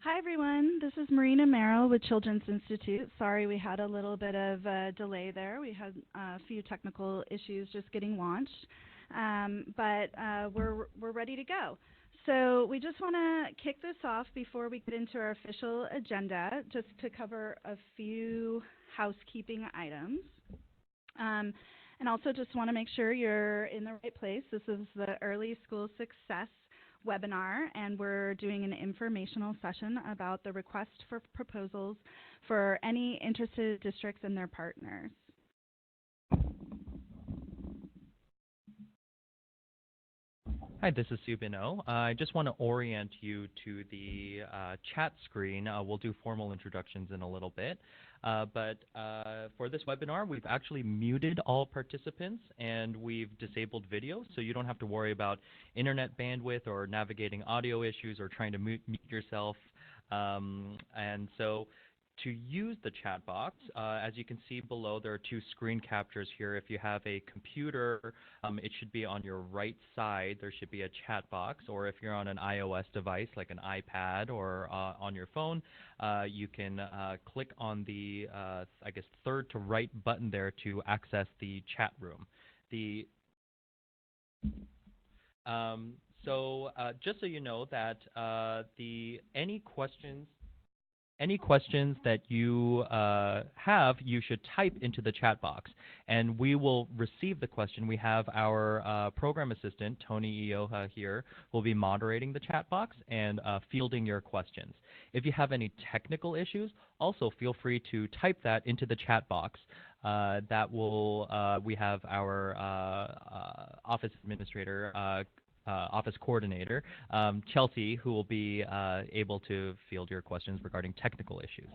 Hi everyone, this is Marina Merrill with Children's Institute. Sorry we had a little bit of a delay there. We had a few technical issues just getting launched, but we're ready to go. So we just want to kick this off before we get into our official agenda, just to cover a few housekeeping items. And also just want to make sure you're in the right place. This is the Early School Success webinar, and we're doing an informational session about the request for proposals for any interested districts and their partners. Hi, this is Subin O. I just want to orient you to the chat screen. We'll do formal introductions in a little bit. But for this webinar, we've actually muted all participants and we've disabled video, so you don't have to worry about internet bandwidth or navigating audio issues or trying to mute yourself. And so to use the chat box, as you can see below, there are two screen captures here. If you have a computer, it should be on your right side. There should be a chat box. Or if you're on an iOS device like an iPad or on your phone, you can click on the, I guess, third to right button there to access the chat room. Just so you know that any questions that you have, you should type into the chat box, and we will receive the question. We have our program assistant, Tony Ioha, here, who will be moderating the chat box and fielding your questions. If you have any technical issues, also feel free to type that into the chat box. We have our office administrator, office coordinator, Chelsea, who will be able to field your questions regarding technical issues.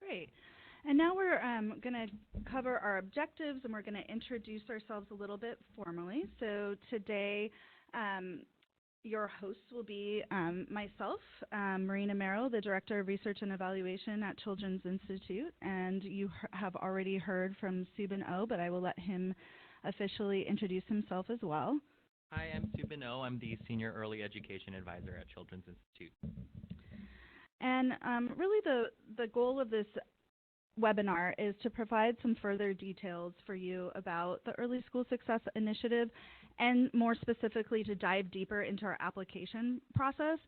Great. And now we're going to cover our objectives, and we're going to introduce ourselves a little bit formally. So today, your hosts will be myself, Marina Merrill, the Director of Research and Evaluation at Children's Institute, and you have already heard from Subin O, but I will let him officially introduce himself as well. Hi, I'm Subin O. I'm the Senior Early Education Advisor at Children's Institute. And really the goal of this webinar is to provide some further details for you about the Early School Success Initiative, and more specifically to dive deeper into our application process.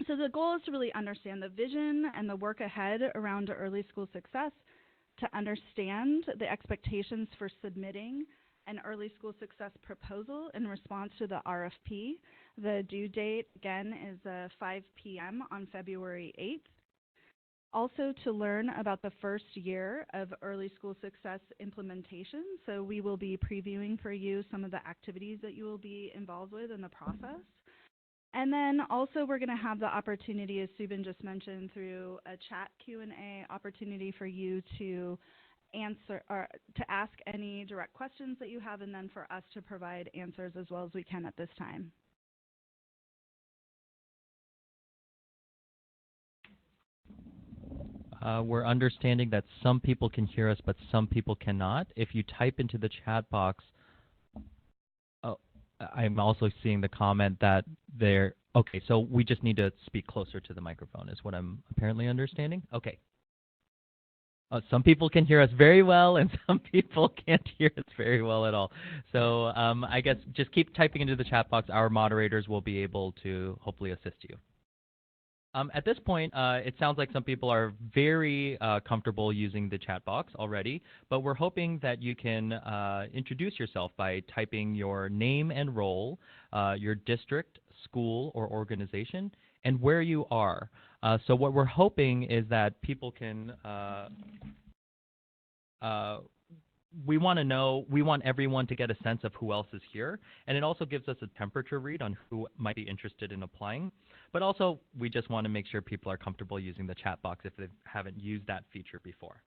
So the goal is to really understand the vision and the work ahead around early school success, to understand the expectations for submitting an early school success proposal in response to the RFP. The due date, again, is 5 p.m. on February 8th. Also to learn about the first year of early school success implementation. So we will be previewing for you some of the activities that you will be involved with in the process. And then also we're going to have the opportunity, as Subin just mentioned, through a chat Q&A opportunity for you to answer or to ask any direct questions that you have, and then for us to provide answers as well as we can at this time. We're understanding that some people can hear us, but some people cannot. If you type into the chat box, I'm also seeing the comment that they're, okay, so we just need to speak closer to the microphone is what I'm apparently understanding. Okay. Some people can hear us very well, and some people can't hear us very well at all. So I guess just keep typing into the chat box. Our moderators will be able to hopefully assist you. At this point, it sounds like some people are very comfortable using the chat box already, but we're hoping that you can introduce yourself by typing your name and role, your district, school, or organization, and where you are. So what we're hoping is that people can we want everyone to get a sense of who else is here, and it also gives us a temperature read on who might be interested in applying. But also, we just want to make sure people are comfortable using the chat box if they haven't used that feature before.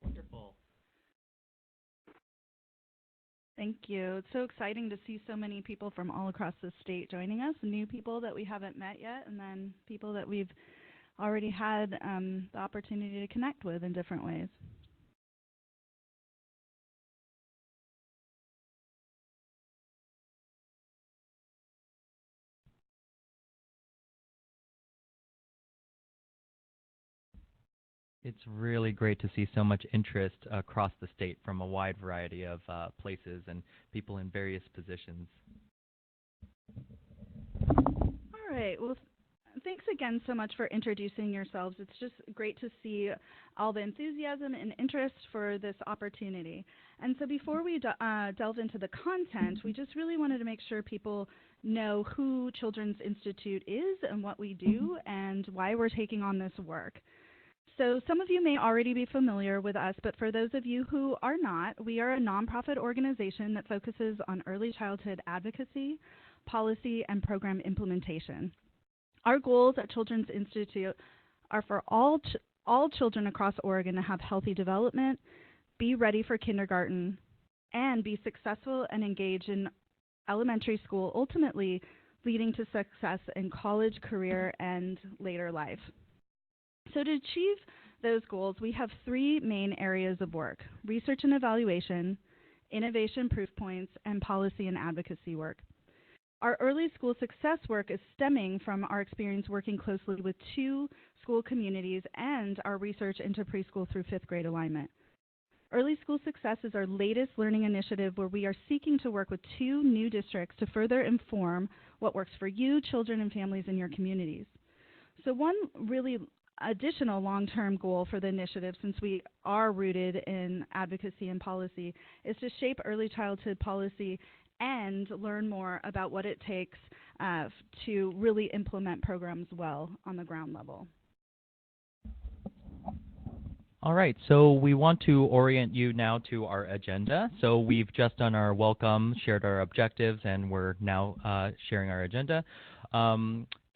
Wonderful. Thank you. It's so exciting to see so many people from all across the state joining us, new people that we haven't met yet, and then people that we've already had the opportunity to connect with in different ways. It's really great to see so much interest across the state from a wide variety of places and people in various positions. All right. Well, thanks again so much for introducing yourselves. It's just great to see all the enthusiasm and interest for this opportunity. And so before we delve into the content, we just really wanted to make sure people know who Children's Institute is and what we do and why we're taking on this work. So some of you may already be familiar with us, but for those of you who are not, we are a nonprofit organization that focuses on early childhood advocacy, policy, and program implementation. Our goals at Children's Institute are for all children across Oregon to have healthy development, be ready for kindergarten, and be successful and engaged in elementary school, ultimately leading to success in college, career, and later life. So to achieve those goals, we have three main areas of work: research and evaluation, innovation proof points, and policy and advocacy work. Our early school success work is stemming from our experience working closely with 2 school communities and our research into preschool through 5th grade alignment. Early School Success is our latest learning initiative where we are seeking to work with 2 new districts to further inform what works for you, children, and families in your communities. So one really additional long-term goal for the initiative, since we are rooted in advocacy and policy, is to shape early childhood policy and learn more about what it takes to really implement programs well on the ground level. All right, so we want to orient you now to our agenda. So we've just done our welcome, shared our objectives, and we're now sharing our agenda.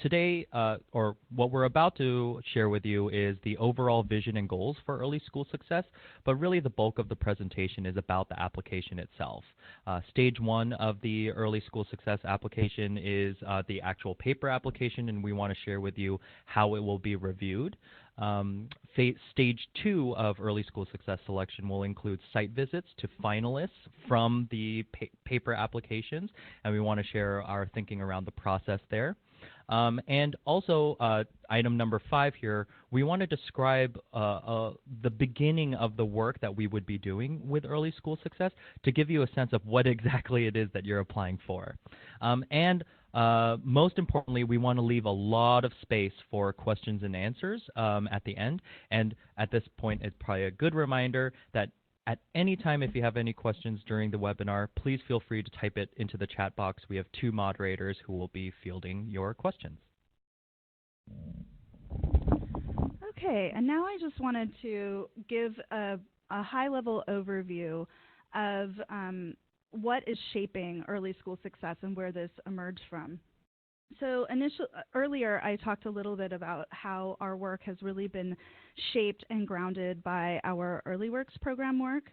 Today, or what we're about to share with you, is the overall vision and goals for early school success, but really the bulk of the presentation is about the application itself. Stage 1 of the early school success application is the actual paper application, and we want to share with you how it will be reviewed. Stage 2 of early school success selection will include site visits to finalists from the paper applications, and we want to share our thinking around the process there. And also, item number 5 here, we want to describe the beginning of the work that we would be doing with early school success to give you a sense of what exactly it is that you're applying for. And most importantly, we want to leave a lot of space for questions and answers at the end. And at this point, it's probably a good reminder that at any time, if you have any questions during the webinar, please feel free to type it into the chat box. We have 2 moderators who will be fielding your questions. Okay, and now I just wanted to give a high-level overview of what is shaping early school success and where this emerged from. So earlier I talked a little bit about how our work has really been shaped and grounded by our Early Works program work.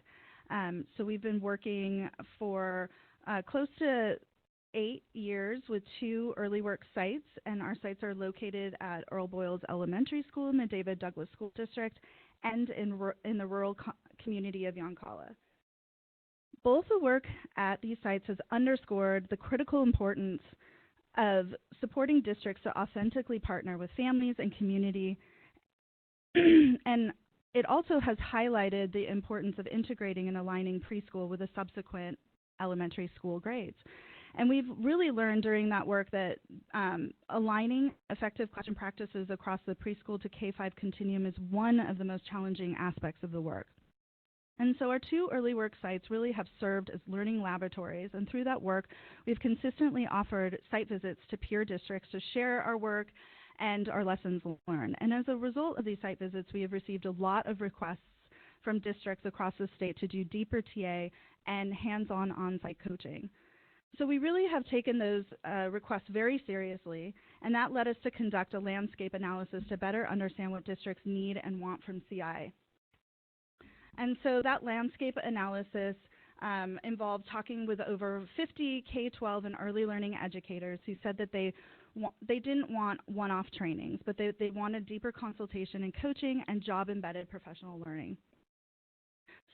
So we've been working for close to 8 years with 2 Early Works sites, and our sites are located at Earl Boyles Elementary School in the David Douglas School District and in the rural community of Yoncalla. Both the work at these sites has underscored the critical importance of supporting districts to authentically partner with families and community. And it also has highlighted the importance of integrating and aligning preschool with the subsequent elementary school grades. And we've really learned during that work that aligning effective classroom practices across the preschool to K-5 continuum is one of the most challenging aspects of the work. And so our 2 early work sites really have served as learning laboratories, and through that work, we've consistently offered site visits to peer districts to share our work and our lessons learned. And as a result of these site visits, we have received a lot of requests from districts across the state to do deeper TA and hands-on on-site coaching. So we really have taken those requests very seriously, and that led us to conduct a landscape analysis to better understand what districts need and want from CI. And so that landscape analysis involved talking with over 50 K-12 and early learning educators who said that they didn't want one-off trainings, but they wanted deeper consultation and coaching and job-embedded professional learning.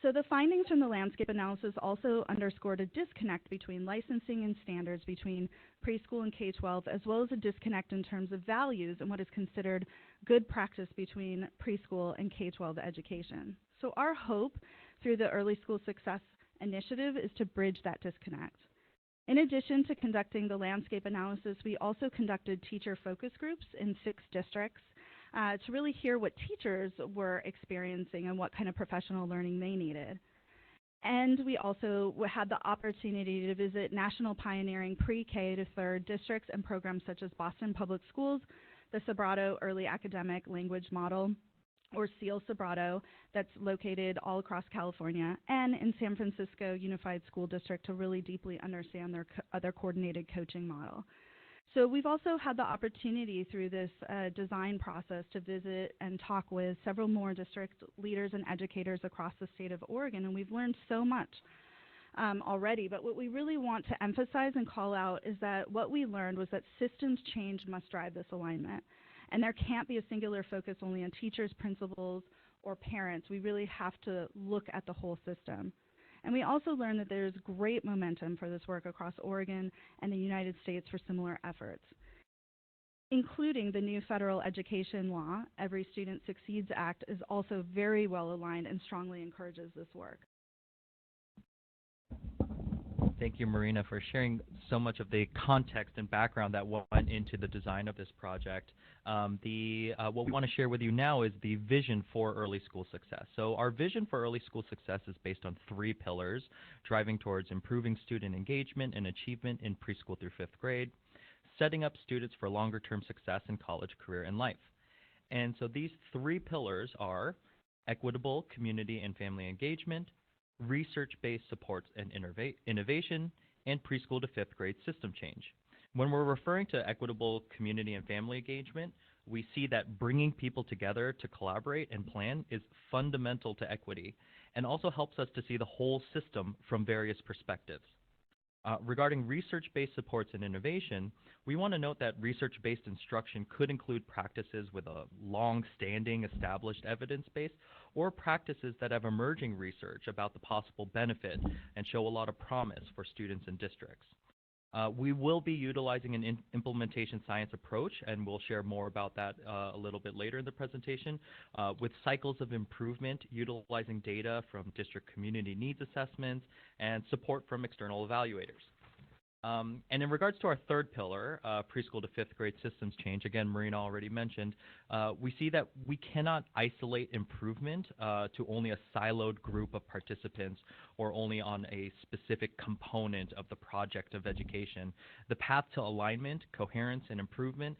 So the findings from the landscape analysis also underscored a disconnect between licensing and standards between preschool and K-12, as well as a disconnect in terms of values and what is considered good practice between preschool and K-12 education. So our hope through the Early School Success Initiative is to bridge that disconnect. In addition to conducting the landscape analysis, we also conducted teacher focus groups in 6 districts to really hear what teachers were experiencing and what kind of professional learning they needed. And we also had the opportunity to visit national pioneering pre-K to 3rd districts and programs such as Boston Public Schools, the Sobrato Early Academic Language Model, or SEAL Sobrato, that's located all across California, and in San Francisco Unified School District to really deeply understand their coordinated coaching model. So we've also had the opportunity through this design process to visit and talk with several more district leaders and educators across the state of Oregon, and we've learned so much already. But what we really want to emphasize and call out is that what we learned was that systems change must drive this alignment. And there can't be a singular focus only on teachers, principals, or parents. We really have to look at the whole system. And we also learned that there's great momentum for this work across Oregon and the United States for similar efforts, including the new federal education law, Every Student Succeeds Act, is also very well aligned and strongly encourages this work. Thank you, Marina, for sharing so much of the context and background that went into the design of this project. What we want to share with you now is the vision for early school success. So our vision for early school success is based on 3 pillars, driving towards improving student engagement and achievement in preschool through 5th grade, setting up students for longer-term success in college, career, and life. And so these 3 pillars are equitable community and family engagement, research-based supports and innovation, and preschool to 5th grade system change. When we're referring to equitable community and family engagement, we see that bringing people together to collaborate and plan is fundamental to equity and also helps us to see the whole system from various perspectives. Regarding research-based supports and innovation, we want to note that research-based instruction could include practices with a long-standing established evidence base or practices that have emerging research about the possible benefit and show a lot of promise for students and districts. We will be utilizing an implementation science approach, and we'll share more about that a little bit later in the presentation, with cycles of improvement, utilizing data from district community needs assessments and support from external evaluators. And in regards to our 3rd pillar, preschool to 5th grade systems change, again, Marina already mentioned, we see that we cannot isolate improvement to only a siloed group of participants or only on a specific component of the project of education. The path to alignment, coherence, and improvement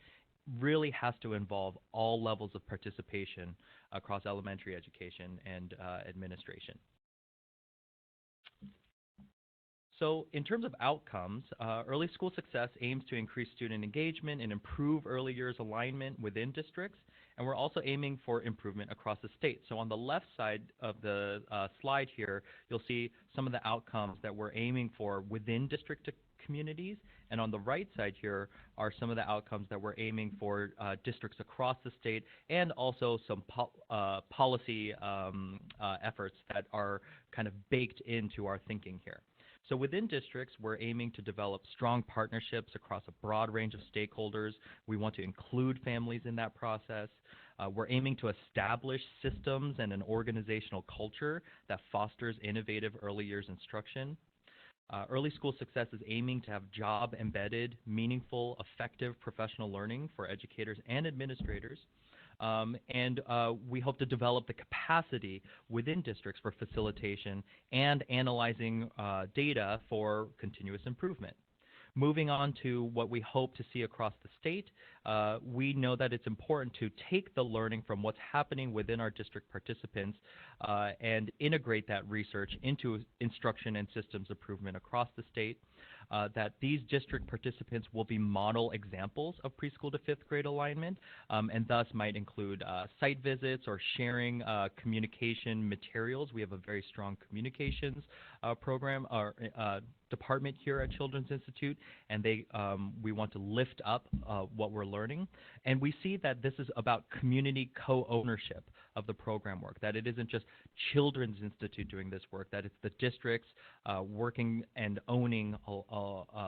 really has to involve all levels of participation across elementary education and administration. So in terms of outcomes, early school success aims to increase student engagement and improve early years alignment within districts, and we're also aiming for improvement across the state. So on the left side of the slide here, you'll see some of the outcomes that we're aiming for within district communities, and on the right side here are some of the outcomes that we're aiming for districts across the state, and also some policy efforts that are kind of baked into our thinking here. So within districts, we're aiming to develop strong partnerships across a broad range of stakeholders. We want to include families in that process. We're aiming to establish systems and an organizational culture that fosters innovative early years instruction. Early school success is aiming to have job-embedded, meaningful, effective professional learning for educators and administrators. And we hope to develop the capacity within districts for facilitation and analyzing data for continuous improvement. Moving on to what we hope to see across the state, we know that it's important to take the learning from what's happening within our district participants and integrate that research into instruction and systems improvement across the state. That these district participants will be model examples of preschool to 5th grade alignment, and thus might include site visits or sharing communication materials. We have a very strong communications program or department here at Children's Institute, and we want to lift up what we're learning. And we see that this is about community co-ownership of the program work, that it isn't just Children's Institute doing this work, that it's the districts working and owning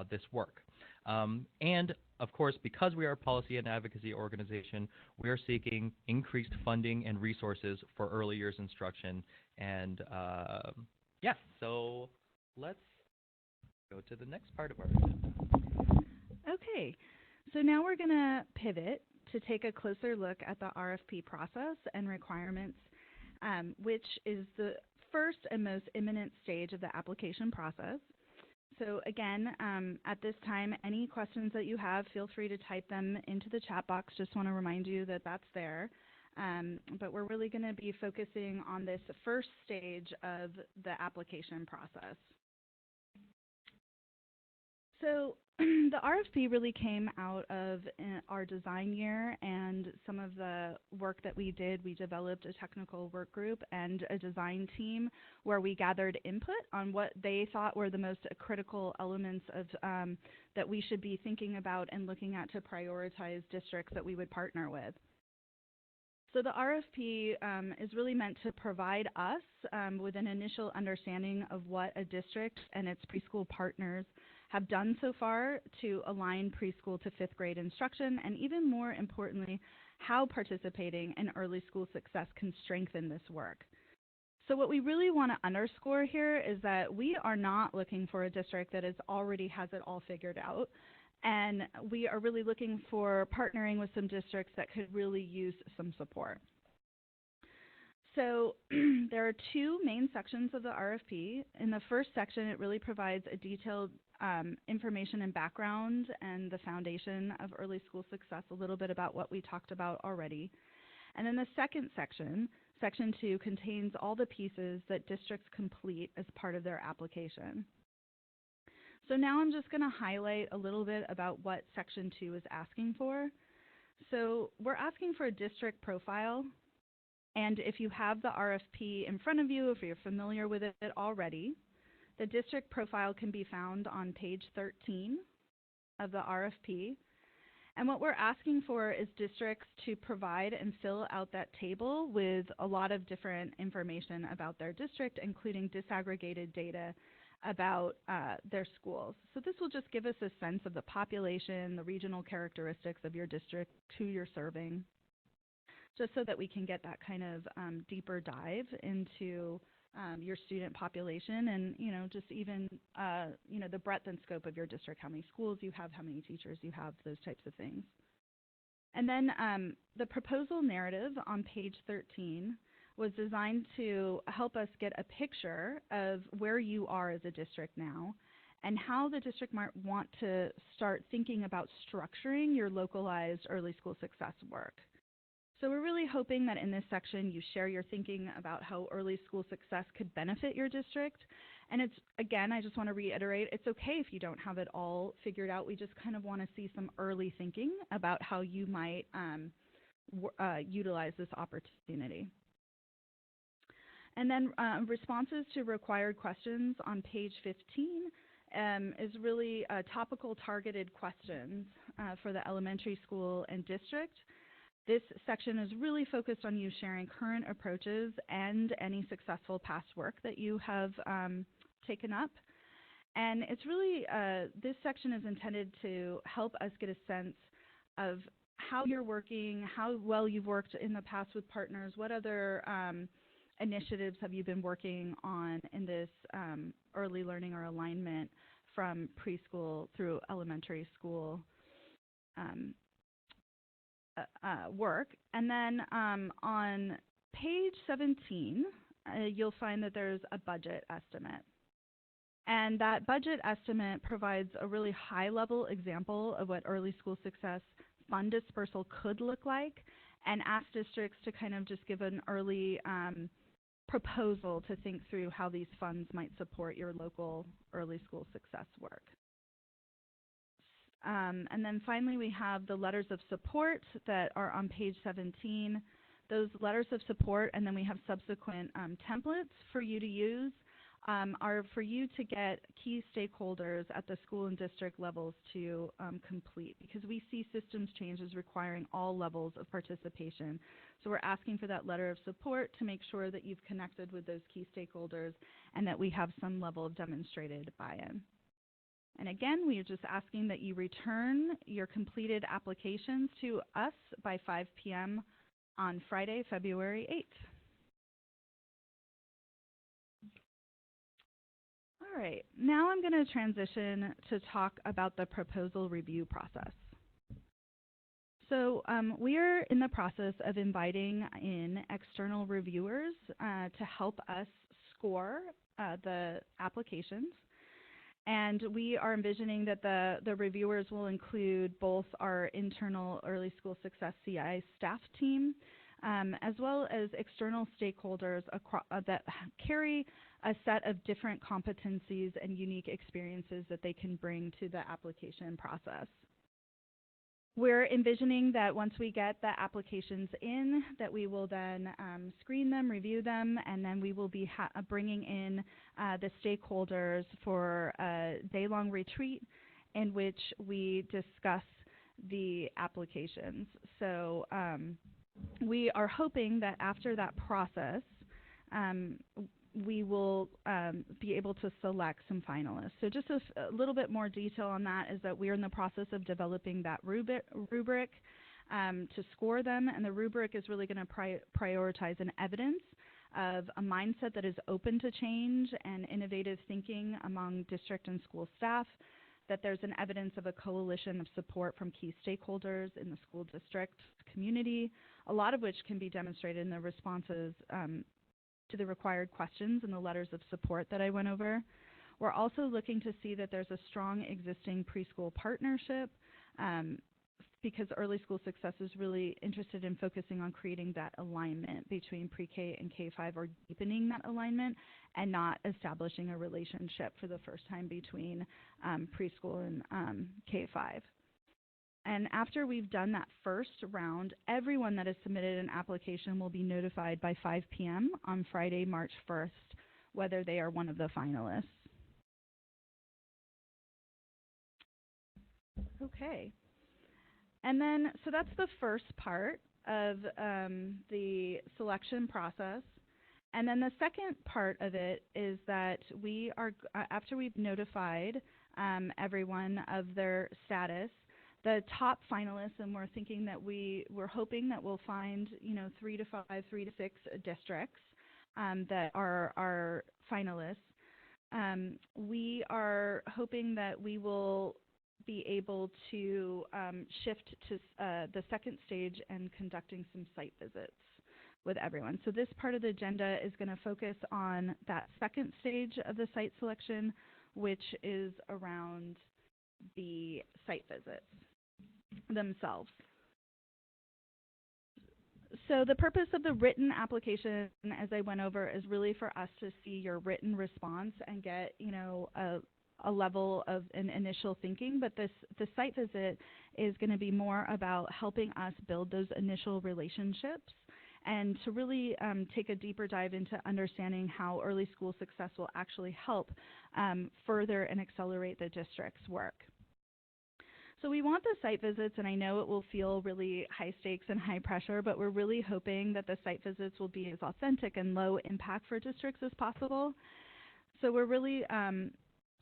this work. And of course, because we are a policy and advocacy organization, we are seeking increased funding and resources for early years instruction. And yeah, so let's go to the next part of our agenda. Okay, so now we're going to pivot to take a closer look at the RFP process and requirements, which is the first and most imminent stage of the application process. So again, at this time, any questions that you have, feel free to type them into the chat box. Just want to remind you that that's there. But we're really going to be focusing on this first stage of the application process. So the RFP really came out of our design year and some of the work that we did. We developed a technical work group and a design team where we gathered input on what they thought were the most critical elements of that we should be thinking about and looking at to prioritize districts that we would partner with. So the RFP is really meant to provide us with an initial understanding of what a district and its preschool partners have done so far to align preschool to fifth grade instruction, and even more importantly, how participating in early school success can strengthen this work. So what we really want to underscore here is that we are not looking for a district that already has it all figured out, and we are really looking for partnering with some districts that could really use some support. So there are two main sections of the RFP. In the first section, it really provides a detailed information and background and the foundation of early school success, a little bit about what we talked about already. And then the second section, Section 2, contains all the pieces that districts complete as part of their application. So now I'm just going to highlight a little bit about what Section 2 is asking for. So we're asking for a district profile. And if you have the RFP in front of you, if you're familiar with it already, the district profile can be found on page 13 of the RFP. And what we're asking for is districts to provide and fill out that table with a lot of different information about their district, including disaggregated data about their schools. So this will just give us a sense of the population, the regional characteristics of your district, who you're serving, just so that we can get that kind of deeper dive into your student population and, just even, the breadth and scope of your district, how many schools you have, how many teachers you have, those types of things. And then the proposal narrative on page 13 was designed to help us get a picture of where you are as a district now and how the district might want to start thinking about structuring your localized early school success work. So we're really hoping that in this section you share your thinking about how early school success could benefit your district. And it's, again, I just want to reiterate, it's okay if you don't have it all figured out. We just kind of want to see some early thinking about how you might utilize this opportunity. And then responses to required questions on page 15 is really topical targeted questions for the elementary school and district. This section is really focused on you sharing current approaches and any successful past work that you have taken up. And it's really, this section is intended to help us get a sense of how you're working, how well you've worked in the past with partners, what other initiatives have you been working on in this early learning or alignment from preschool through elementary school work. And then on page 17, you'll find that there's a budget estimate. And that budget estimate provides a really high-level example of what early school success fund dispersal could look like, and ask districts to kind of just give an early proposal to think through how these funds might support your local early school success work. And then finally, we have the letters of support that are on page 17. Those letters of support, and then we have subsequent templates for you to use, are for you to get key stakeholders at the school and district levels to complete, because we see systems changes requiring all levels of participation. So we're asking for that letter of support to make sure that you've connected with those key stakeholders and that we have some level of demonstrated buy-in. And again, we are just asking that you return your completed applications to us by 5 p.m. on Friday, February 8th. All right, now I'm going to transition to talk about the proposal review process. So we are in the process of inviting in external reviewers to help us score the applications. And we are envisioning that the reviewers will include both our internal Early School Success CI staff team, as well as external stakeholders that carry a set of different competencies and unique experiences that they can bring to the application process. We're envisioning that once we get the applications in, that we will then screen them, review them, and then we will be bringing in the stakeholders for a day-long retreat in which we discuss the applications. So we are hoping that after that process, we will be able to select some finalists. So just a little bit more detail on that is that we're in the process of developing that rubric to score them, and the rubric is really going to prioritize an evidence of a mindset that is open to change and innovative thinking among district and school staff, that there's an evidence of a coalition of support from key stakeholders in the school district community, a lot of which can be demonstrated in the responses to the required questions and the letters of support that I went over. We're also looking to see that there's a strong existing preschool partnership because Early School Success is really interested in focusing on creating that alignment between pre-K and K-5, or deepening that alignment and not establishing a relationship for the first time between preschool and K-5. And after we've done that first round, everyone that has submitted an application will be notified by 5 p.m. on Friday, March 1st, whether they are one of the finalists. Okay. And then, so that's the first part of the selection process. And then the second part of it is that we are, after we've notified everyone of their status, the top finalists, and we're thinking that we're hoping that we'll find, 3 to 5, 3 to 6 districts that are our finalists. We are hoping that we will be able to shift to the second stage and conducting some site visits with everyone. So this part of the agenda is going to focus on that second stage of the site selection, which is around the site visits themselves. So the purpose of the written application, as I went over, is really for us to see your written response and get, a level of an initial thinking. But the site visit is going to be more about helping us build those initial relationships and to really take a deeper dive into understanding how early school success will actually help further and accelerate the district's work. So we want the site visits, and I know it will feel really high stakes and high pressure, but we're really hoping that the site visits will be as authentic and low impact for districts as possible. So we're really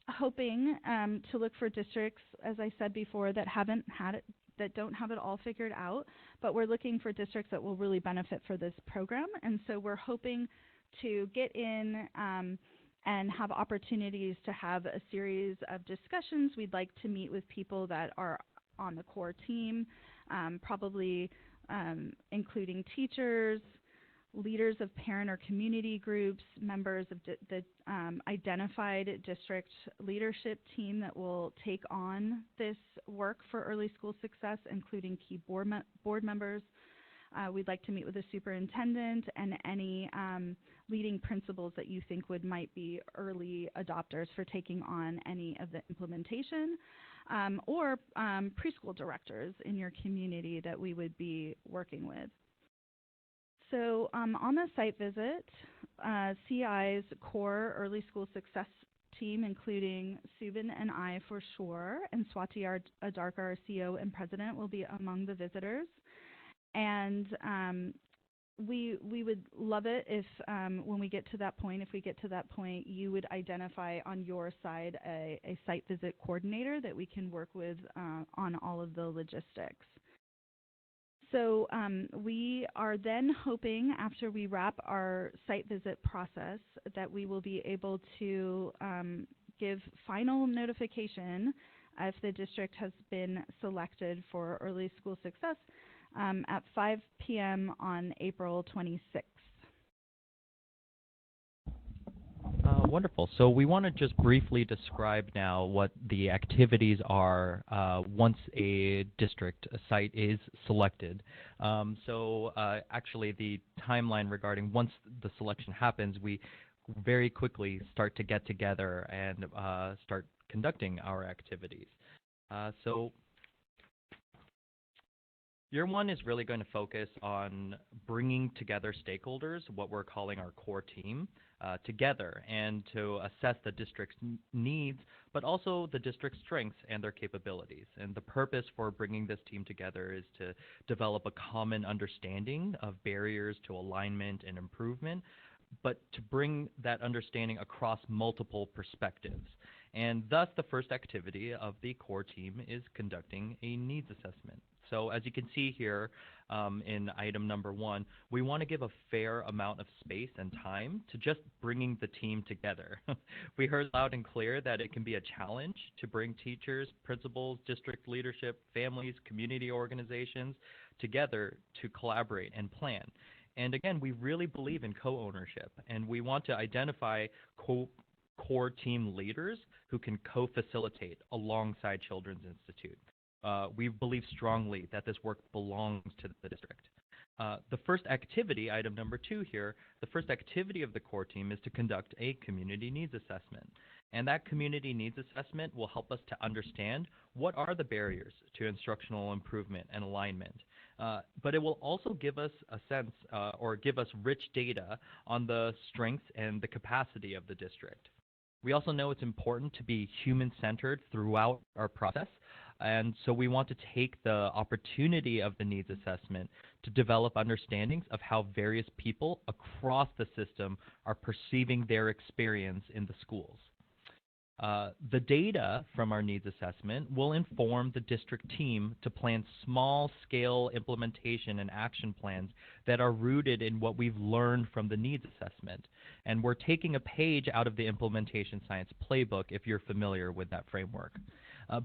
hoping to look for districts, as I said before, that don't have it all figured out, but we're looking for districts that will really benefit for this program. And so we're hoping to get in and have opportunities to have a series of discussions. We'd like to meet with people that are on the core team, probably including teachers, leaders of parent or community groups, members of the identified district leadership team that will take on this work for early school success, including key board members. We'd like to meet with the superintendent and any leading principals that you think might be early adopters for taking on any of the implementation, or preschool directors in your community that we would be working with. So on the site visit, CI's core early school success team, including Subin and I for sure, and Swati Adarkar, our CEO and president, will be among the visitors. And we would love it if when we get to that point, you would identify on your side a site visit coordinator that we can work with on all of the logistics. So we are then hoping, after we wrap our site visit process, that we will be able to give final notification if the district has been selected for early school success at 5 p.m. on April 26th. Wonderful. So we want to just briefly describe now what the activities are once a district site is selected. Actually, the timeline regarding once the selection happens, we very quickly start to get together and start conducting our activities. Year one is really going to focus on bringing together stakeholders, what we're calling our core team, together and to assess the district's needs, but also the district's strengths and their capabilities. And the purpose for bringing this team together is to develop a common understanding of barriers to alignment and improvement, but to bring that understanding across multiple perspectives. And thus, the first activity of the core team is conducting a needs assessment. So as you can see here in item number 1, we want to give a fair amount of space and time to just bringing the team together. We heard loud and clear that it can be a challenge to bring teachers, principals, district leadership, families, community organizations together to collaborate and plan. And again, we really believe in co-ownership, and we want to identify core team leaders who can co-facilitate alongside Children's Institute. We believe strongly that this work belongs to the district. The first activity, item number 2 here, the first activity of the core team is to conduct a community needs assessment. And that community needs assessment will help us to understand what are the barriers to instructional improvement and alignment. But it will also give us a sense or give us rich data on the strengths and the capacity of the district. We also know it's important to be human-centered throughout our process. And so we want to take the opportunity of the needs assessment to develop understandings of how various people across the system are perceiving their experience in the schools. The data from our needs assessment will inform the district team to plan small-scale implementation and action plans that are rooted in what we've learned from the needs assessment. And we're taking a page out of the implementation science playbook if you're familiar with that framework.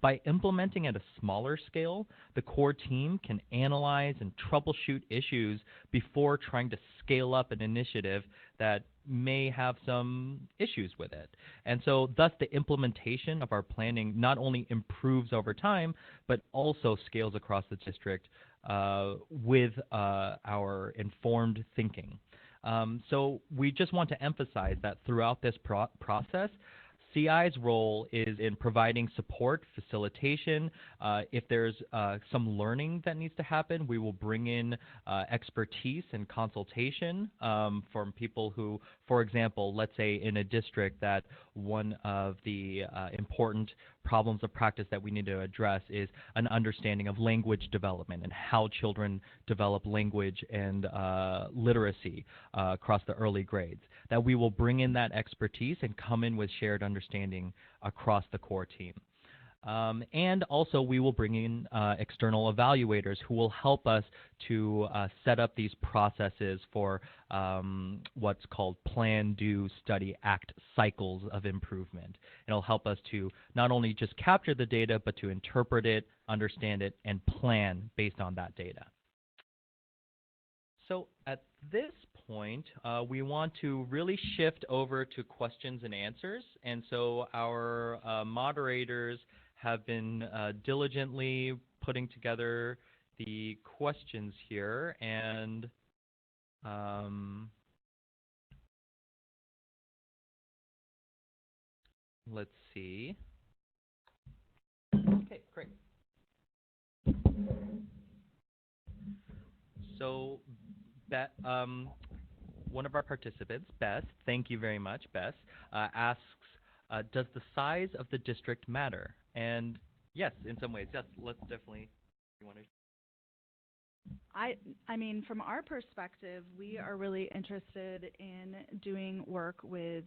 By implementing at a smaller scale, the core team can analyze and troubleshoot issues before trying to scale up an initiative that may have some issues with it. And so thus the implementation of our planning not only improves over time, but also scales across the district with our informed thinking. So we just want to emphasize that throughout this process, CI's role is in providing support, facilitation. If there's some learning that needs to happen, we will bring in expertise and consultation from people who, for example, let's say in a district that one of the important problems of practice that we need to address is an understanding of language development and how children develop language and literacy across the early grades. That we will bring in that expertise and come in with shared understanding across the core team. And also we will bring in external evaluators who will help us to set up these processes for what's called plan, do, study, act cycles of improvement. It'll help us to not only just capture the data, but to interpret it, understand it, and plan based on that data. So at this point, we want to really shift over to questions and answers. And so our moderators have been diligently putting together the questions here. And let's see. Okay, great. So One of our participants, Beth, thank you very much, Beth, asks, does the size of the district matter? And yes, in some ways, yes, let's definitely, you want to? I mean, from our perspective, we are really interested in doing work with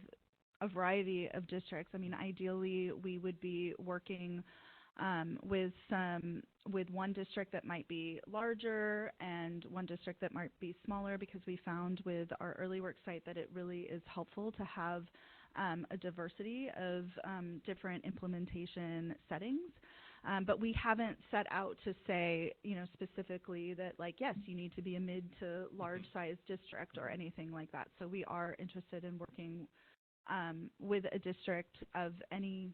a variety of districts. I mean, ideally, we would be working with one district that might be larger and one district that might be smaller, because we found with our early work site that it really is helpful to have a diversity of different implementation settings. But we haven't set out to say, specifically that, like, yes, you need to be a mid to large size district or anything like that. So we are interested in working with a district of any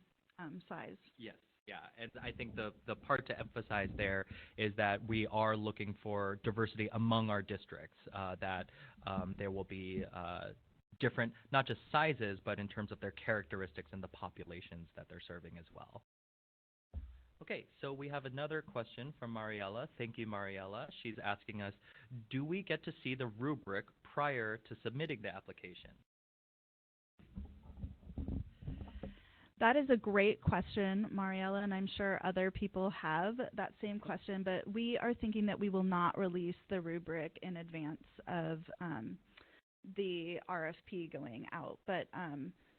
size. Yes. Yeah, and I think the part to emphasize there is that we are looking for diversity among our districts, that there will be different, not just sizes, but in terms of their characteristics and the populations that they're serving as well. Okay, so we have another question from Mariella. Thank you, Mariella. She's asking us, do we get to see the rubric prior to submitting the application? That is a great question, Mariella, and I'm sure other people have that same question, but we are thinking that we will not release the rubric in advance of the RFP going out. But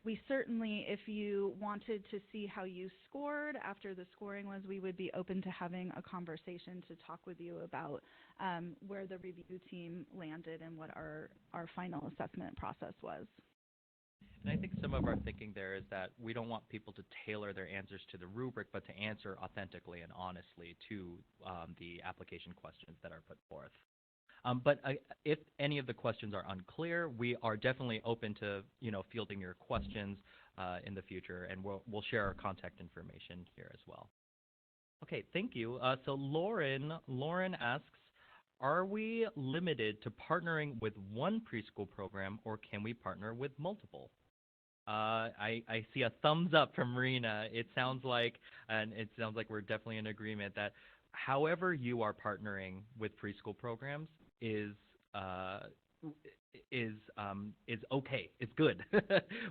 we certainly, if you wanted to see how you scored after the scoring was, we would be open to having a conversation to talk with you about where the review team landed and what our final assessment process was. And I think some of our thinking there is that we don't want people to tailor their answers to the rubric, but to answer authentically and honestly to the application questions that are put forth. But if any of the questions are unclear, we are definitely open to fielding your questions in the future, and we'll share our contact information here as well. Okay, thank you. So Lauren asks, are we limited to partnering with one preschool program, or can we partner with multiple? I see a thumbs up from Marina. It sounds like we're definitely in agreement that however you are partnering with preschool programs is okay. It's good.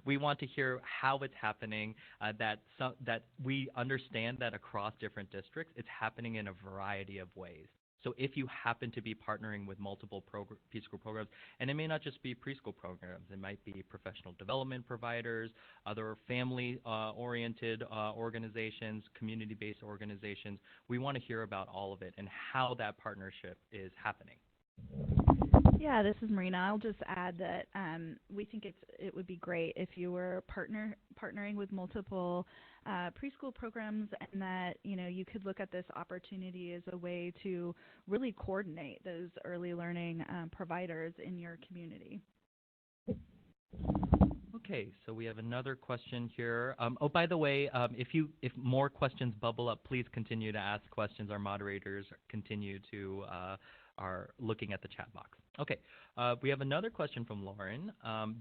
We want to hear how it's happening. That we understand that across different districts, it's happening in a variety of ways. So if you happen to be partnering with multiple preschool programs, and it may not just be preschool programs, it might be professional development providers, other family-oriented organizations, community-based organizations, we want to hear about all of it and how that partnership is happening. Yeah, this is Marina. I'll just add that we think it would be great if you were partnering with multiple preschool programs, and that you could look at this opportunity as a way to really coordinate those early learning providers in your community. Okay, so we have another question here. Oh, by the way, if more questions bubble up, please continue to ask questions. Our moderators continue to are looking at the chat box. Okay, we have another question from Lauren.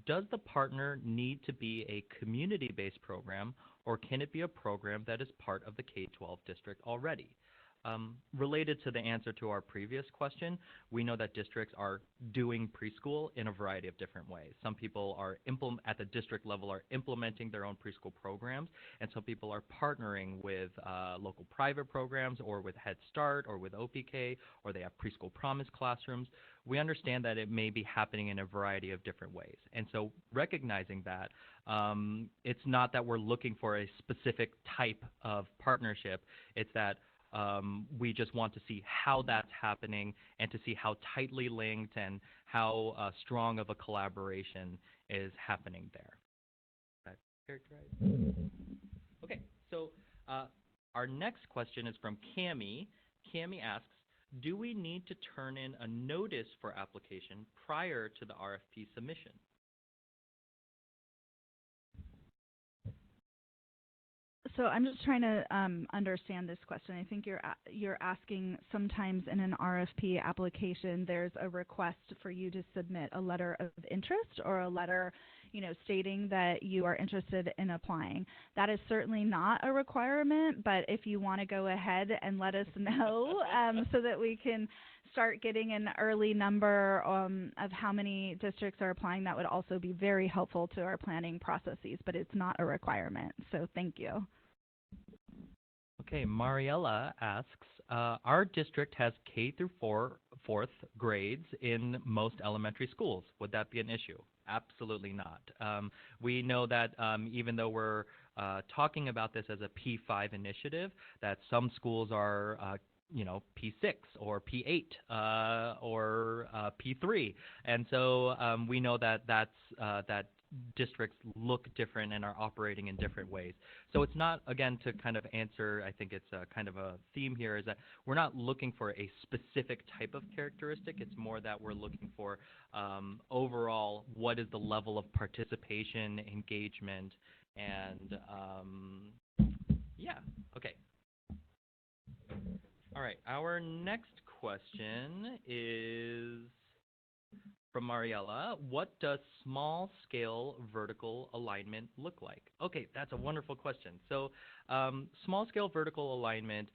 Does the partner need to be a community-based program, or can it be a program that is part of the K-12 district already? Related to the answer to our previous question, we know that districts are doing preschool in a variety of different ways. Some people are at the district level are implementing their own preschool programs, and some people are partnering with local private programs or with Head Start or with OPK, or they have preschool promise classrooms. We understand that it may be happening in a variety of different ways. And so recognizing that, it's not that we're looking for a specific type of partnership. It's that we just want to see how that's happening and to see how tightly linked and how strong of a collaboration is happening there. That characterized? Okay, so our next question is from Cami. Cami asks, do we need to turn in a notice for application prior to the RFP submission? So I'm just trying to understand this question. I think you're asking, sometimes in an RFP application, there's a request for you to submit a letter of interest or a letter, stating that you are interested in applying. That is certainly not a requirement, but if you want to go ahead and let us know so that we can start getting an early number of how many districts are applying, that would also be very helpful to our planning processes, but it's not a requirement. So thank you. Okay, Mariella asks, our district has K through fourth grades in most elementary schools. Would that be an issue? Absolutely not. We know that even though we're talking about this as a P5 initiative, that some schools are P6 or P8 or P3, and so we know that that districts look different and are operating in different ways. So it's not, again, to kind of answer, I think it's kind of a theme here, is that we're not looking for a specific type of characteristic. It's more that we're looking for overall what is the level of participation, engagement, and yeah, okay. All right, our next question is from Mariella. What does small-scale vertical alignment look like? Okay, that's a wonderful question. So small-scale vertical alignment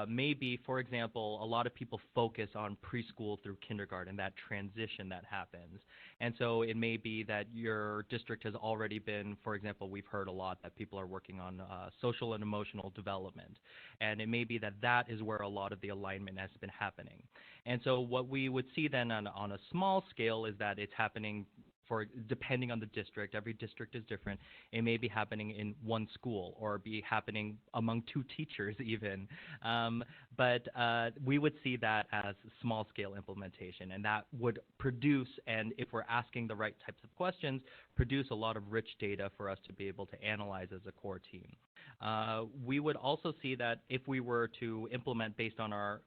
may be, for example, a lot of people focus on preschool through kindergarten, that transition that happens. And so it may be that your district has already been, for example, we've heard a lot that people are working on social and emotional development. And it may be that that is where a lot of the alignment has been happening. And so what we would see then on a small scale is that it's happening depending on the district. Every district is different. It may be happening in one school or be happening among two teachers even. But we would see that as small-scale implementation, and that would produce, and if we're asking the right types of questions, produce a lot of rich data for us to be able to analyze as a core team. We would also see that if we were to implement based on our,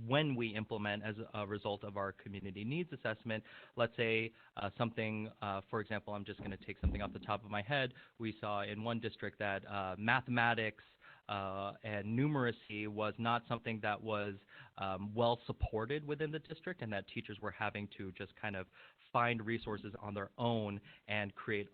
when we implement as a result of our community needs assessment, let's say something, for example, I'm just going to take something off the top of my head. We saw in one district that mathematics and numeracy was not something that was well supported within the district, and that teachers were having to just kind of find resources on their own and create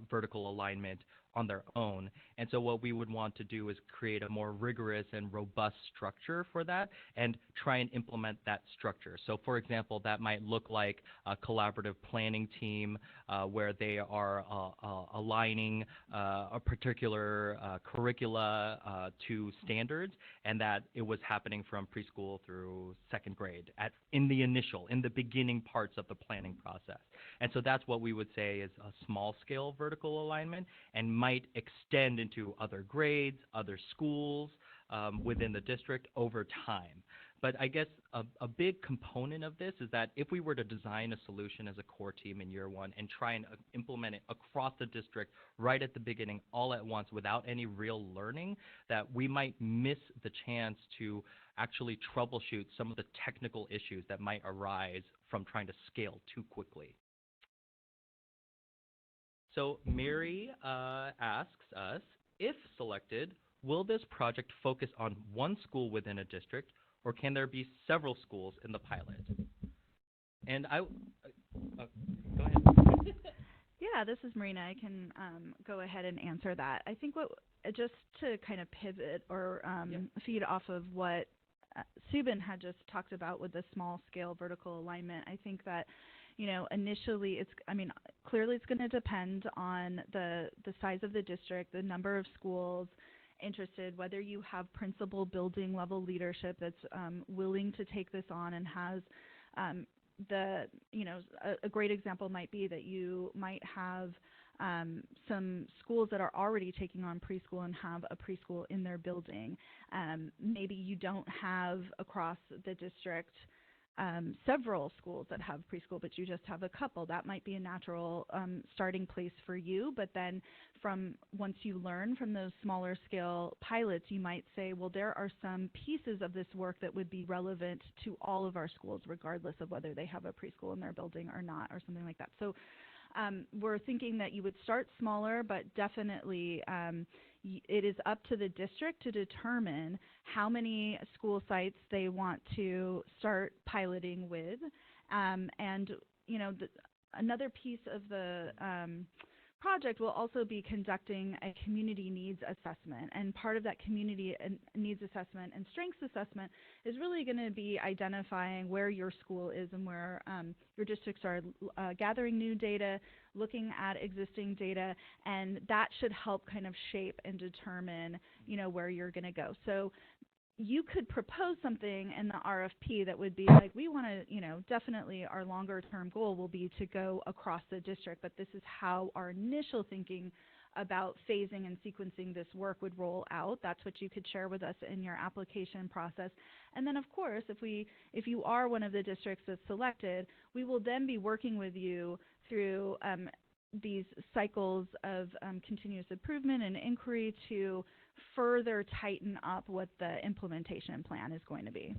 vertical alignment on their own. And so what we would want to do is create a more rigorous and robust structure for that and try and implement that structure. So for example, that might look like a collaborative planning team where they are aligning a particular curricula to standards, and that it was happening from preschool through second grade in the beginning parts of the planning process. And so that's what we would say is a small-scale vertical alignment, and might extend into other grades, other schools within the district over time. But I guess a big component of this is that if we were to design a solution as a core team in year one and try and implement it across the district right at the beginning all at once without any real learning, that we might miss the chance to actually troubleshoot some of the technical issues that might arise from trying to scale too quickly. So Mary asks us, if selected, will this project focus on one school within a district, or can there be several schools in the pilot? And go ahead. Yeah, this is Marina. I can go ahead and answer that. I think just to kind of pivot or feed off of what Subin had just talked about with the small scale vertical alignment, I think that initially clearly it's going to depend on the size of the district, the number of schools interested, whether you have principal building level leadership that's willing to take this on and has a great example might be that you might have some schools that are already taking on preschool and have a preschool in their building. Maybe you don't have across the district several schools that have preschool, but you just have a couple. That might be a natural starting place for you. But then once you learn from those smaller scale pilots, you might say, well, there are some pieces of this work that would be relevant to all of our schools, regardless of whether they have a preschool in their building or not, or something like that. So we're thinking that you would start smaller, but definitely it is up to the district to determine how many school sites they want to start piloting with. And another piece of the project, we'll also be conducting a community needs assessment. And part of that community needs assessment and strengths assessment is really going to be identifying where your school is and where your districts are gathering new data, looking at existing data, and that should help kind of shape and determine, where you're going to go. So you could propose something in the RFP that would be like, we want to, definitely our longer term goal will be to go across the district, but this is how our initial thinking about phasing and sequencing this work would roll out. That's what you could share with us in your application process. And then of course, if you are one of the districts that's selected, we will then be working with you through these cycles of continuous improvement and inquiry to further tighten up what the implementation plan is going to be.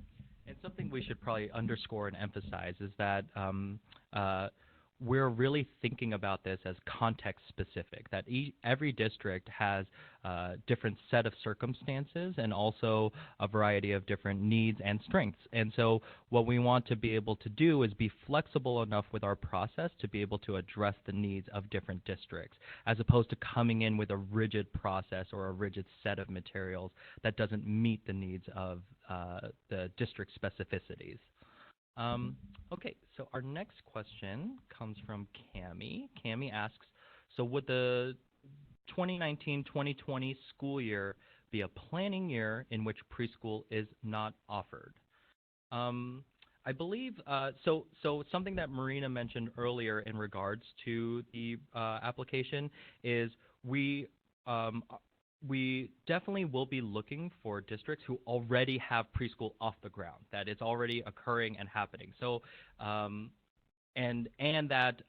And something we should probably underscore and emphasize is that we're really thinking about this as context specific, that every district has a different set of circumstances and also a variety of different needs and strengths. And so what we want to be able to do is be flexible enough with our process to be able to address the needs of different districts, as opposed to coming in with a rigid process or a rigid set of materials that doesn't meet the needs of the district specificities. Okay, so our next question comes from Cami. Cami asks, so would the 2019-2020 school year be a planning year in which preschool is not offered? I believe, so something that Marina mentioned earlier in regards to the application is we definitely will be looking for districts who already have preschool off the ground, that it's already occurring and happening. So, and that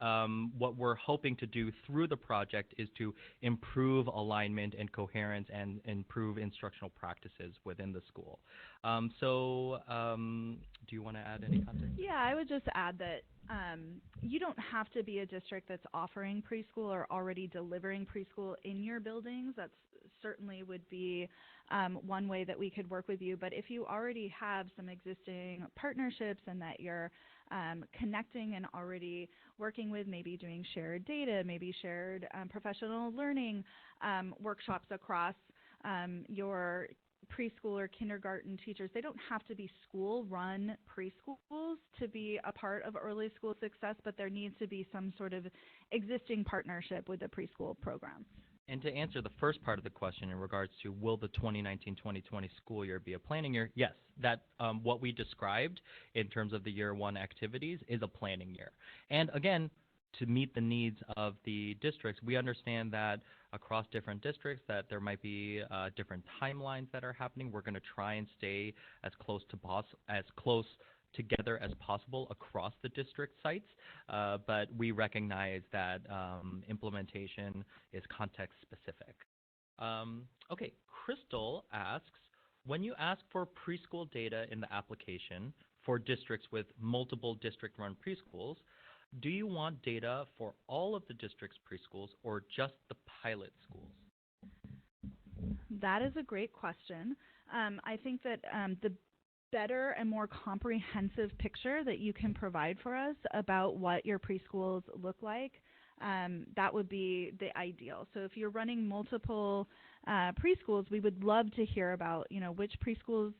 what we're hoping to do through the project is to improve alignment and coherence and improve instructional practices within the school. Do you want to add any context? Yeah, I would just add that you don't have to be a district that's offering preschool or already delivering preschool in your buildings. That's certainly would be one way that we could work with you. But if you already have some existing partnerships and that you're connecting and already working with, maybe doing shared data, maybe shared professional learning workshops across your preschool or kindergarten teachers. They don't have to be school-run preschools to be a part of early school success, but there needs to be some sort of existing partnership with the preschool program. And to answer the first part of the question in regards to will the 2019-2020 school year be a planning year, yes, that what we described in terms of the year one activities is a planning year. And again, to meet the needs of the districts, we understand that across different districts that there might be different timelines that are happening. We're going to try and stay as close together as possible across the district sites, but we recognize that implementation is context specific. Okay, Crystal asks, when you ask for preschool data in the application for districts with multiple district-run preschools, do you want data for all of the district's preschools or just the pilot schools? That is a great question. I think that the better and more comprehensive picture that you can provide for us about what your preschools look like, that would be the ideal. So if you're running multiple preschools, we would love to hear about, which preschools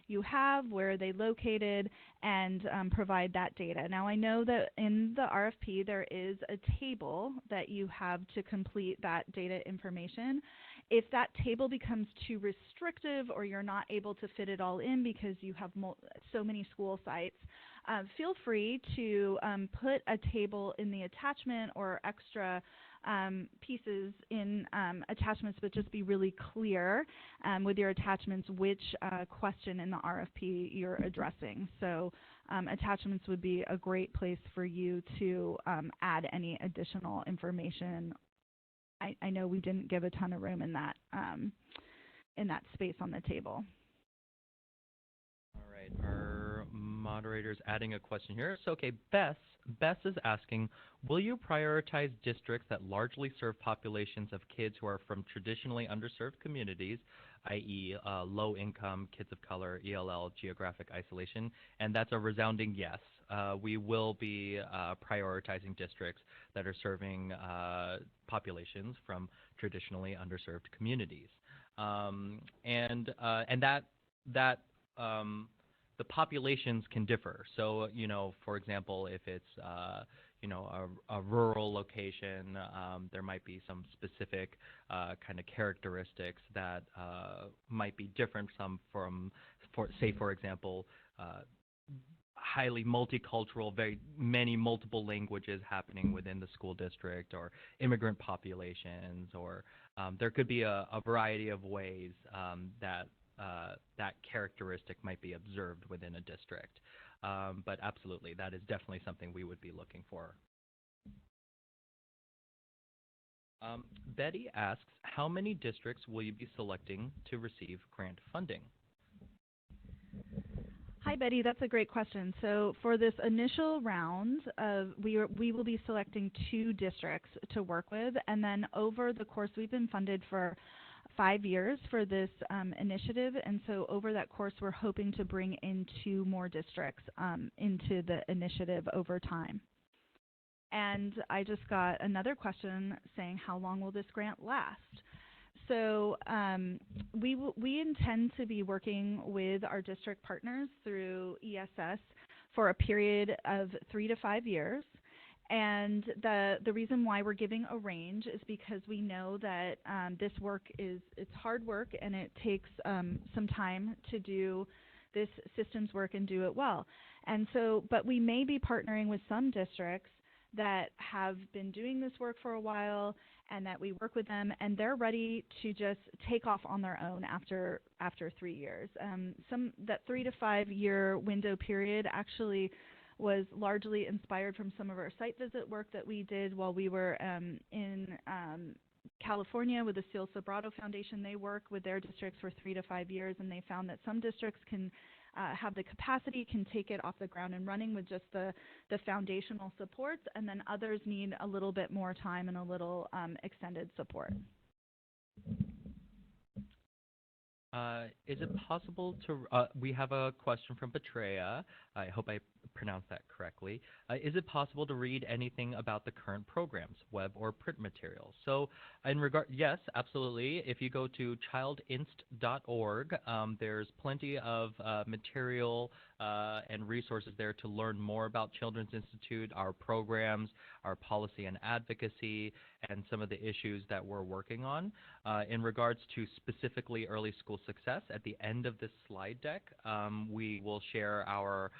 you have, where are they located, and provide that data. Now, I know that in the RFP there is a table that you have to complete that data information. If that table becomes too restrictive or you're not able to fit it all in because you have so many school sites, feel free to put a table in the attachment or extra pieces in attachments, but just be really clear with your attachments which question in the RFP you're addressing. So attachments would be a great place for you to add any additional information. I know we didn't give a ton of room in that space on the table. All right. Our moderators adding a question here. So, okay, Bess is asking, will you prioritize districts that largely serve populations of kids who are from traditionally underserved communities, i.e. Low income, kids of color, ELL, geographic isolation? And that's a resounding yes. We will be prioritizing districts that are serving populations from traditionally underserved communities. And that the populations can differ. So, for example, if it's, a rural location, there might be some specific kind of characteristics that might be different for example, highly multicultural, very many multiple languages happening within the school district, or immigrant populations, or there could be a variety of ways that characteristic might be observed within a district. But absolutely, that is definitely something we would be looking for. Betty asks, how many districts will you be selecting to receive grant funding? Hi, Betty. That's a great question. So for this initial round, we will be selecting 2 districts to work with, and then over the course, we've been funded for 5 years for this initiative, and so over that course, we're hoping to bring in 2 more districts into the initiative over time. And I just got another question saying, how long will this grant last? So we intend to be working with our district partners through ESS for a period of 3 to 5 years. And the reason why we're giving a range is because we know that this work it's hard work, and it takes some time to do this systems work and do it well. And so, but we may be partnering with some districts that have been doing this work for a while, and that we work with them, and they're ready to just take off on their own after 3 years. That 3 to 5 year window period actually was largely inspired from some of our site visit work that we did while we were in California with the Seal Sobrato Foundation. They work with their districts for 3 to 5 years, and they found that some districts can have the capacity, can take it off the ground and running with just the foundational supports, and then others need a little bit more time and a little extended support. Is it possible to, we have a question from Petrea. I hope I pronounced that correctly. Is it possible to read anything about the current programs, web or print materials? So yes, absolutely. If you go to childinst.org, there's plenty of material and resources there to learn more about Children's Institute, our programs, our policy and advocacy, and some of the issues that we're working on. In regards to specifically early school success, at the end of this slide deck, we will share our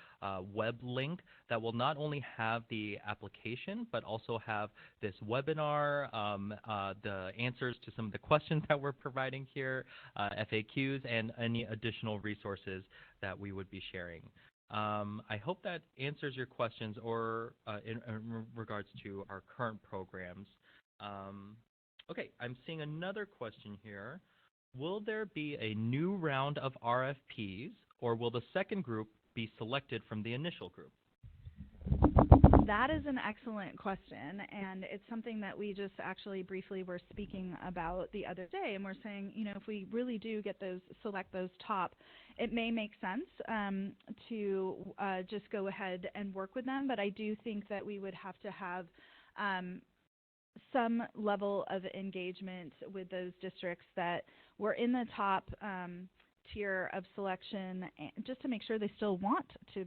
web link that will not only have the application, but also have this webinar, the answers to some of the questions that we're providing here, FAQs, and any additional resources that we would be sharing. I hope that answers your questions, or in regards to our current programs. Okay, I'm seeing another question here. Will there be a new round of RFPs, or will the second group be selected from the initial group? That is an excellent question, and it's something that we just actually briefly were speaking about the other day, and we're saying, if we really do select those top, it may make sense to just go ahead and work with them, but I do think that we would have to have some level of engagement with those districts that were in the top tier of selection, just to make sure they still want to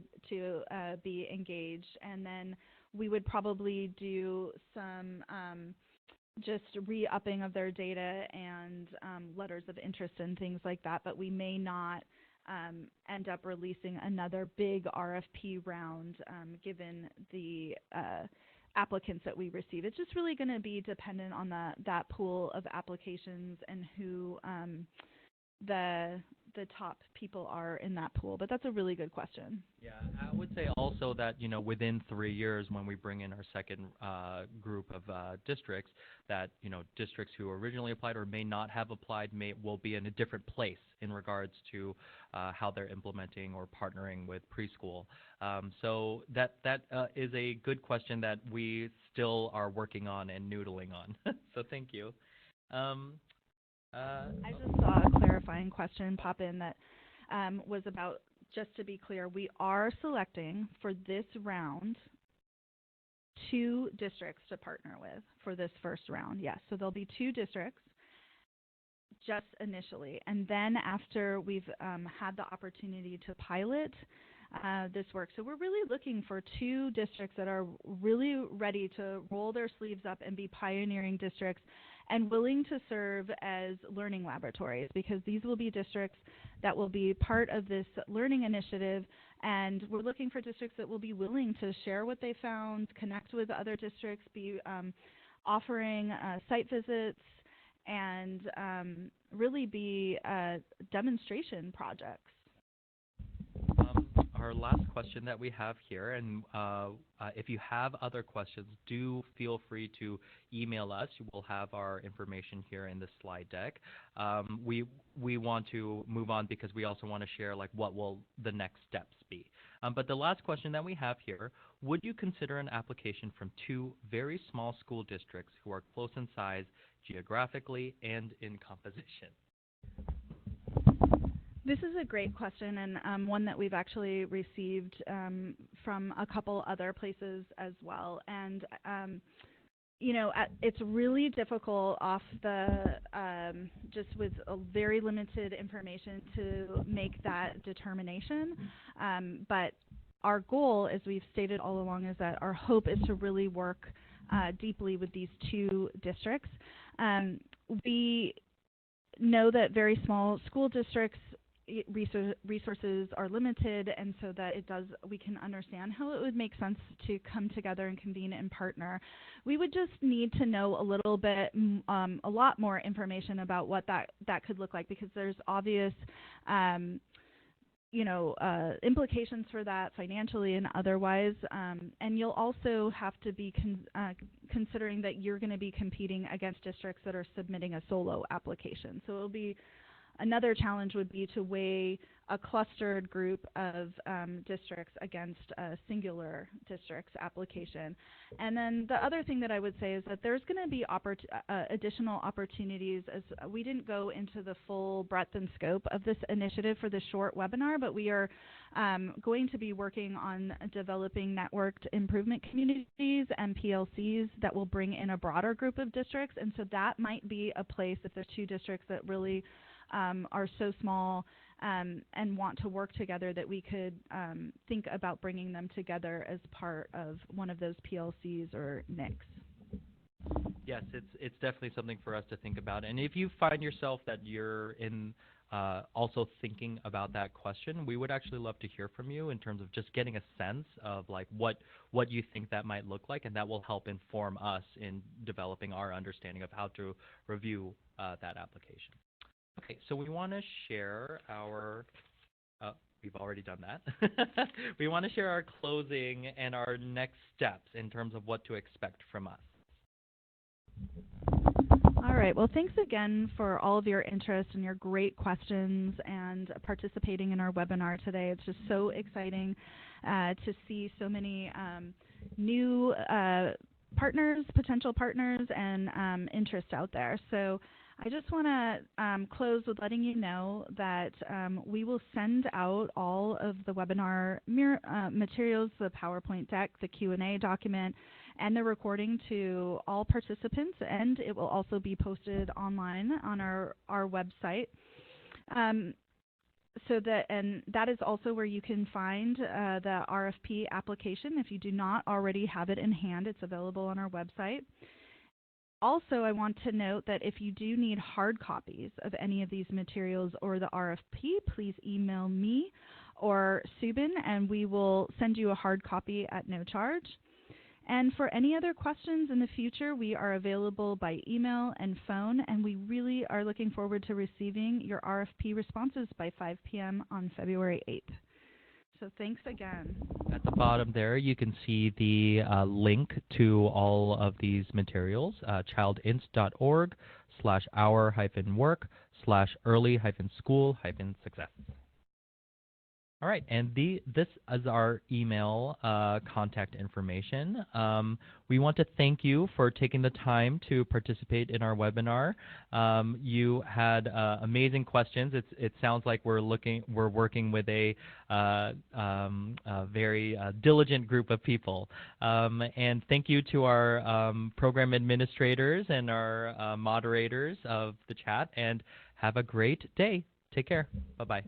be engaged. And then we would probably do some just re-upping of their data and letters of interest and things like that, but we may not end up releasing another big RFP round given the applicants that we receive. It's just really going to be dependent on that pool of applications and who the the top people are in that pool. But that's a really good question. Yeah, I would say also that, within 3 years when we bring in our second group of districts, that, districts who originally applied or may not have applied will be in a different place in regards to how they're implementing or partnering with preschool. So that is a good question that we still are working on and noodling on. So thank you. I just saw a clarifying question pop in that was about, just to be clear, we are selecting for this round 2 districts to partner with for this first round. Yes, so there'll be 2 districts just initially. And then after we've had the opportunity to pilot this work. So we're really looking for 2 districts that are really ready to roll their sleeves up and be pioneering districts and willing to serve as learning laboratories, because these will be districts that will be part of this learning initiative, and we're looking for districts that will be willing to share what they found, connect with other districts, be offering site visits, and really be demonstration projects. Our last question that we have here, and if you have other questions, do feel free to email us. We'll have our information here in the slide deck. We want to move on because we also want to share what will the next steps be. But the last question that we have here, would you consider an application from 2 very small school districts who are close in size geographically and in composition? This is a great question, and one that we've actually received from a couple other places as well. And it's really difficult off the just with a very limited information to make that determination. But our goal, as we've stated all along, is that our hope is to really work deeply with these 2 districts. We know that very small school districts resources are limited, and so that we can understand how it would make sense to come together and convene and partner. We would just need to know a little bit, a lot more information about what that could look like, because there's obvious implications for that financially and otherwise. And you'll also have to be considering that you're going to be competing against districts that are submitting a solo application. So it'll be another challenge would be to weigh a clustered group of districts against a singular district's application. And then the other thing that I would say is that there's going to be additional opportunities, as we didn't go into the full breadth and scope of this initiative for the short webinar, but we are going to be working on developing networked improvement communities and PLCs that will bring in a broader group of districts. And so that might be a place, if there's 2 districts that really are so small and want to work together, that we could think about bringing them together as part of one of those PLCs or NICs. Yes, it's definitely something for us to think about. And if you find yourself that you're in also thinking about that question, we would actually love to hear from you in terms of just getting a sense of what you think that might look like, and that will help inform us in developing our understanding of how to review that application. Okay, so we want to share our, we've already done that. We want to share our closing and our next steps in terms of what to expect from us. All right, well, thanks again for all of your interest and your great questions and participating in our webinar today. It's just so exciting to see so many new partners, potential partners, and interest out there. So I just want to close with letting you know that we will send out all of the webinar materials, the PowerPoint deck, the Q&A document, and the recording to all participants, and it will also be posted online on our website. And that is also where you can find the RFP application. If you do not already have it in hand, it's available on our website. Also, I want to note that if you do need hard copies of any of these materials or the RFP, please email me or Subin, and we will send you a hard copy at no charge. And for any other questions in the future, we are available by email and phone, and we really are looking forward to receiving your RFP responses by 5 p.m. on February 8th. So thanks again. At the bottom there, you can see the link to all of these materials, childinst.org/our-work/early-school-success. All right, and this is our email contact information. We want to thank you for taking the time to participate in our webinar. You had amazing questions. It sounds like we're working with a very diligent group of people. And thank you to our program administrators and our moderators of the chat. And have a great day. Take care. Bye-bye.